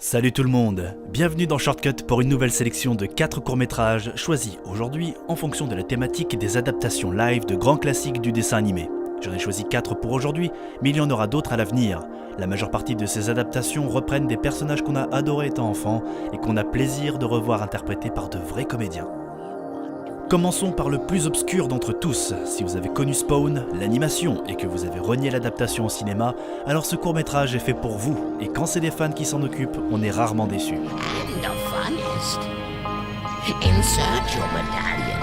Salut tout le monde, bienvenue dans Shortcut pour une nouvelle sélection de 4 courts-métrages choisis aujourd'hui en fonction de la thématique des adaptations live de grands classiques du dessin animé. J'en ai choisi 4 pour aujourd'hui, mais il y en aura d'autres à l'avenir. La majeure partie de ces adaptations reprennent des personnages qu'on a adorés étant enfant et qu'on a plaisir de revoir interprétés par de vrais comédiens. Commençons par le plus obscur d'entre tous. Si vous avez connu Spawn, l'animation, et que vous avez renié l'adaptation au cinéma, alors ce court-métrage est fait pour vous, et quand c'est des fans qui s'en occupent, on est rarement déçus. And the funnest. Insert your medallion.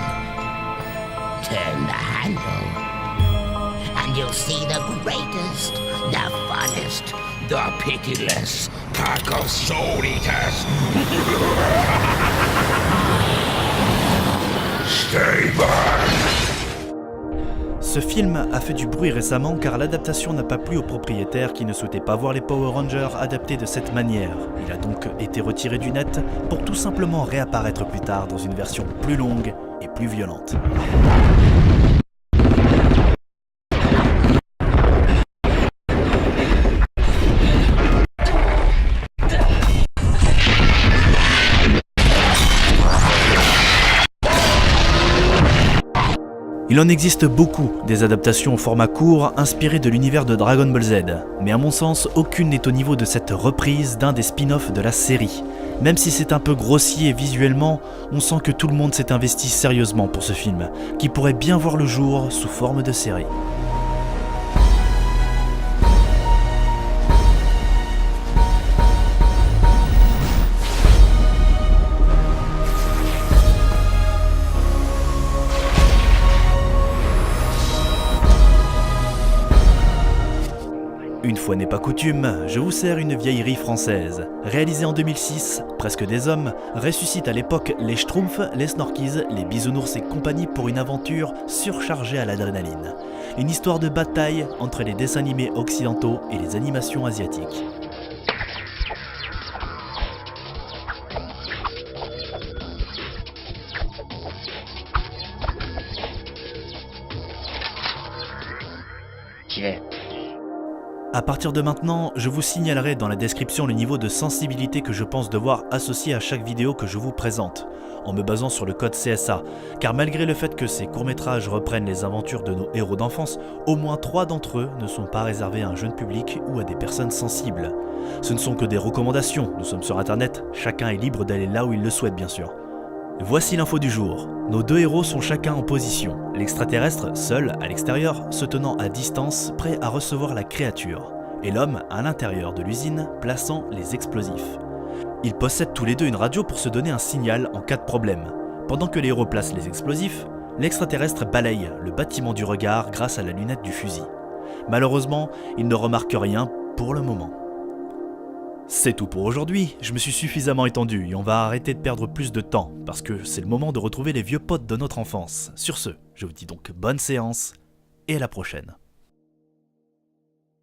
Turn the handle. And you'll see the greatest, the funnest, the pitiless pack of soul eaters. Stay back. Ce film a fait du bruit récemment car l'adaptation n'a pas plu aux propriétaires qui ne souhaitaient pas voir les Power Rangers adaptés de cette manière. Il a donc été retiré du net pour tout simplement réapparaître plus tard dans une version plus longue et plus violente. Il en existe beaucoup des adaptations au format court inspirées de l'univers de Dragon Ball Z, mais à mon sens, aucune n'est au niveau de cette reprise d'un des spin-offs de la série. Même si c'est un peu grossier visuellement, on sent que tout le monde s'est investi sérieusement pour ce film, qui pourrait bien voir le jour sous forme de série. Une fois n'est pas coutume, je vous sers une vieillerie française. Réalisée en 2006, Presque des hommes ressuscite à l'époque les Schtroumpfs, les Snorkies, les Bisounours et compagnie pour une aventure surchargée à l'adrénaline. Une histoire de bataille entre les dessins animés occidentaux et les animations asiatiques. À partir de maintenant, je vous signalerai dans la description le niveau de sensibilité que je pense devoir associer à chaque vidéo que je vous présente, en me basant sur le code CSA, car malgré le fait que ces courts-métrages reprennent les aventures de nos héros d'enfance, au moins 3 d'entre eux ne sont pas réservés à un jeune public ou à des personnes sensibles. Ce ne sont que des recommandations, nous sommes sur internet, chacun est libre d'aller là où il le souhaite bien sûr. Voici l'info du jour. Nos 2 héros sont chacun en position. L'extraterrestre, seul, à l'extérieur, se tenant à distance, prêt à recevoir la créature. Et l'homme, à l'intérieur de l'usine, plaçant les explosifs. Ils possèdent tous les deux une radio pour se donner un signal en cas de problème. Pendant que les héros placent les explosifs, l'extraterrestre balaye le bâtiment du regard grâce à la lunette du fusil. Malheureusement, il ne remarque rien pour le moment. C'est tout pour aujourd'hui, je me suis suffisamment étendu et on va arrêter de perdre plus de temps parce que c'est le moment de retrouver les vieux potes de notre enfance. Sur ce, je vous dis donc bonne séance et à la prochaine.